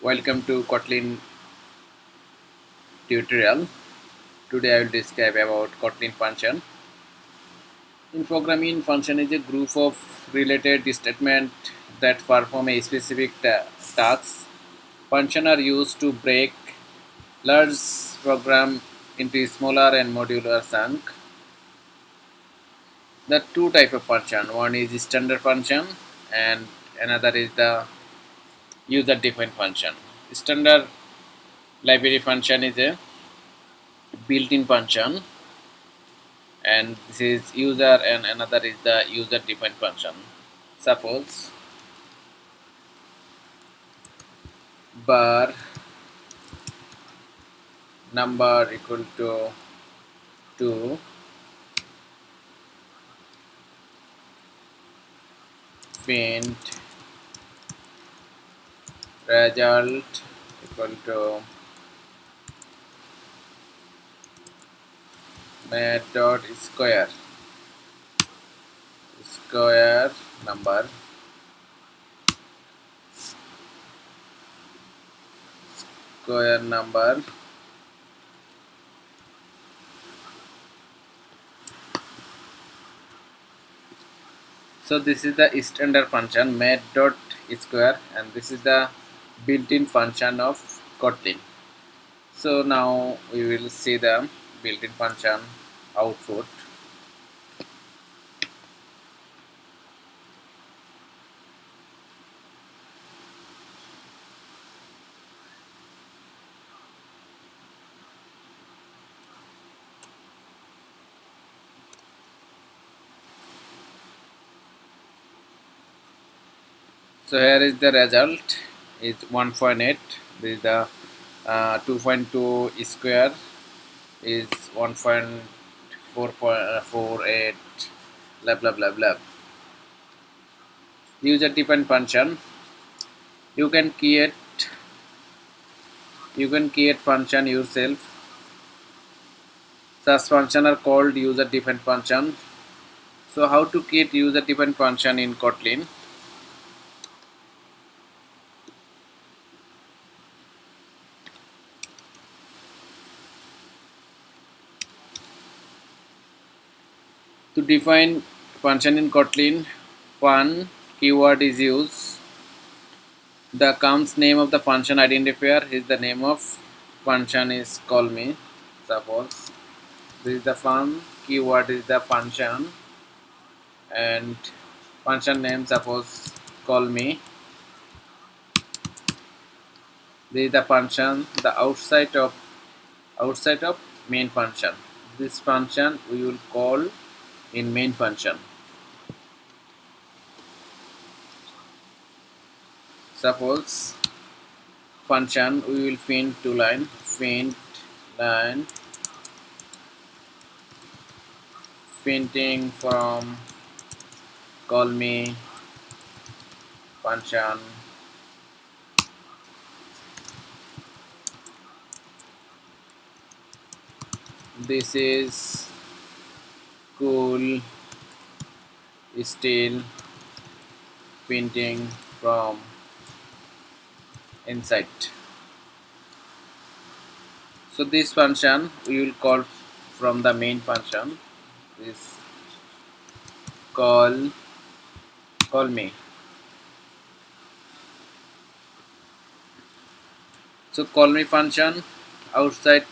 Welcome to Kotlin tutorial. Today I will describe about Kotlin function. In programming, function is a group of related statements that perform a specific task. Functions are used to break large program into smaller and modular chunks. There are two types of function. One is standard function and another is the user-defined function. Standard library function is a built-in function, and this is user, and another is the user defined function. Suppose bar number equal to 2, print result equal to math dot square number. So this is the standard function math dot square, and this is the built-in function of Kotlin. So now we will see the built-in function output. So here is the result is 1.8. This is the 2.2 square is 1.448, blah blah blah blah. User defined function. You can create function yourself. Such function are called user defined function. So how to create user defined function in Kotlin? To define function in Kotlin, one keyword is used. The counts name of the function identifier is the name of function is call me. Suppose this is the fun keyword is the function, and function name suppose call me. This is the function the outside of main function. This function we will call in main function. Suppose function we will print two line, print line printing from call me function. This is cool still printing from inside. So this function we will call from the main function. This call me. So call me function outside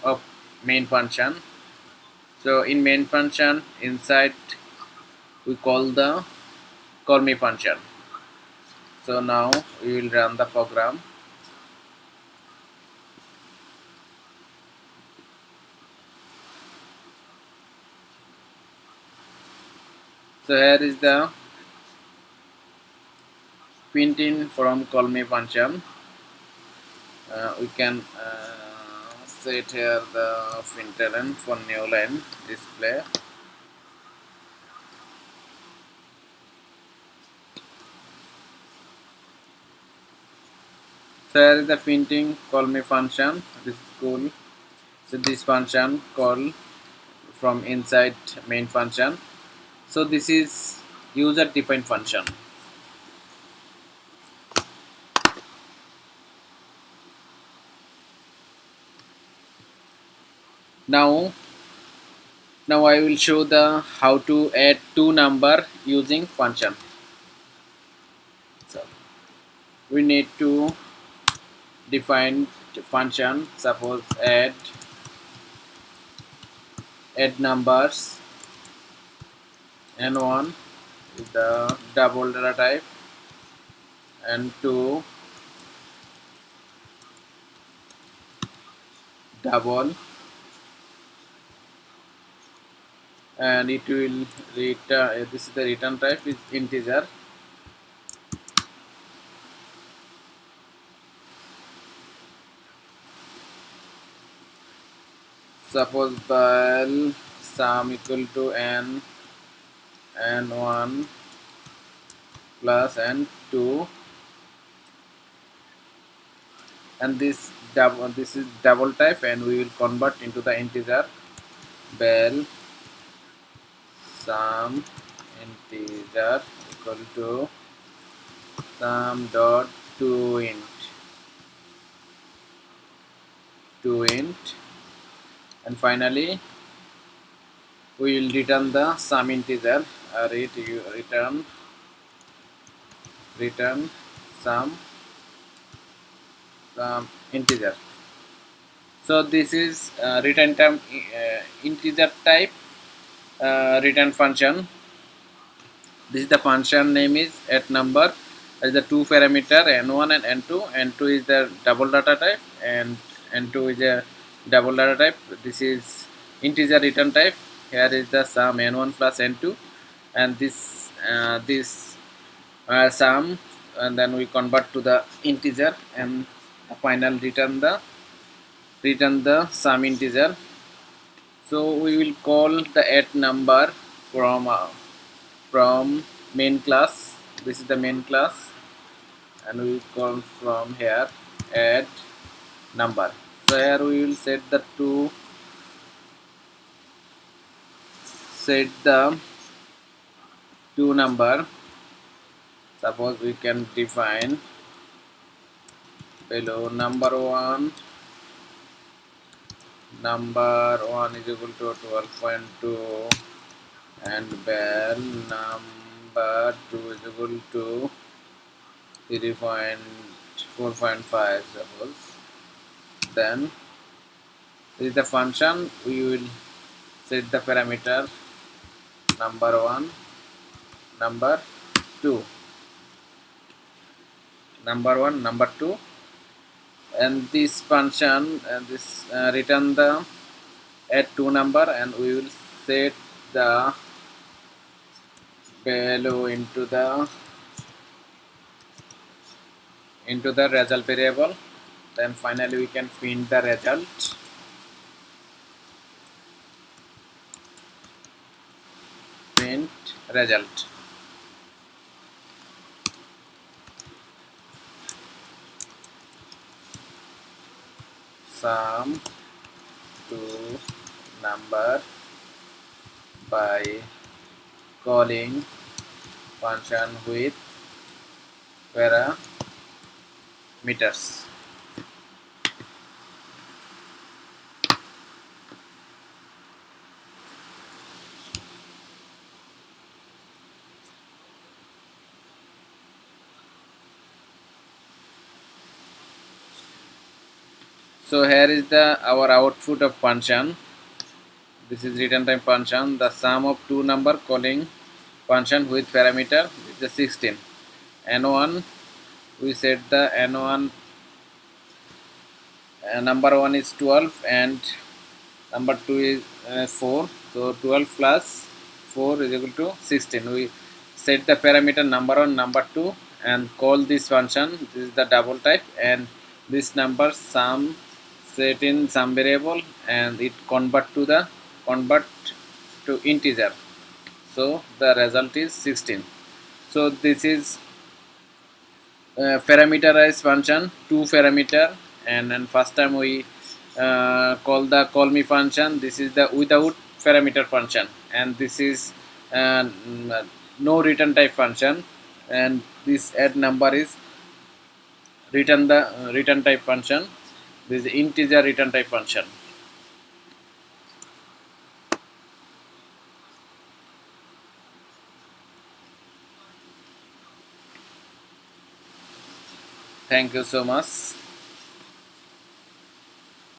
of main function. So in main function inside we call the call me function. So now we will run the program. So here is the printing from call me function. We can set here the println for new line display. So here is the printing call me function. This is cool. So this function call from inside main function. So this is user defined function. Now I will show the how to add two number using function. So we need to define function. Suppose add numbers n1 is the double data type, and 2 double, and it will return. This is the return type is integer. Suppose bal sum equal to n1 plus n2, and this is double type, and we will convert into the integer. Bal sum integer equal to sum dot to int, and finally we will return the sum integer. Return sum integer. So this is return term integer type return function. This is the function name is at number. As the two parameter n1 and n2. N2 is the double data type, and n2 is a double data type. This is integer return type. Here is the sum n1 plus n2, and this sum, and then we convert to the integer, and the final return the sum integer. So we will call the add number from main class. This is the main class, and we will call from here add number. So here we will set the two number. Suppose we can define below number one is equal to 12.2, and bell number 2 is equal to 3.4.5. suppose. Then this is the function. We will set the parameter number 1, number 2, number 2, and this function, and this return the add two number, and we will set the value into the result variable. Then finally we can print the result. Print result. Sum two number by calling function with parameters. So here is our output of function. This is return time function. The sum of two number calling function with parameter is the 16. N1, we set the N1 number 1 is 12, and number 2 is 4. So 12 plus 4 is equal to 16. We set the parameter number 1, number 2, and call this function. This is the double type, and this number sum set in some variable, and it convert to integer. So the result is 16. So this is parameterized function, two parameter, and then first time we call me function. This is the without parameter function, and this is no return type function, and this add number is return type function. This is integer return type function. Thank you so much.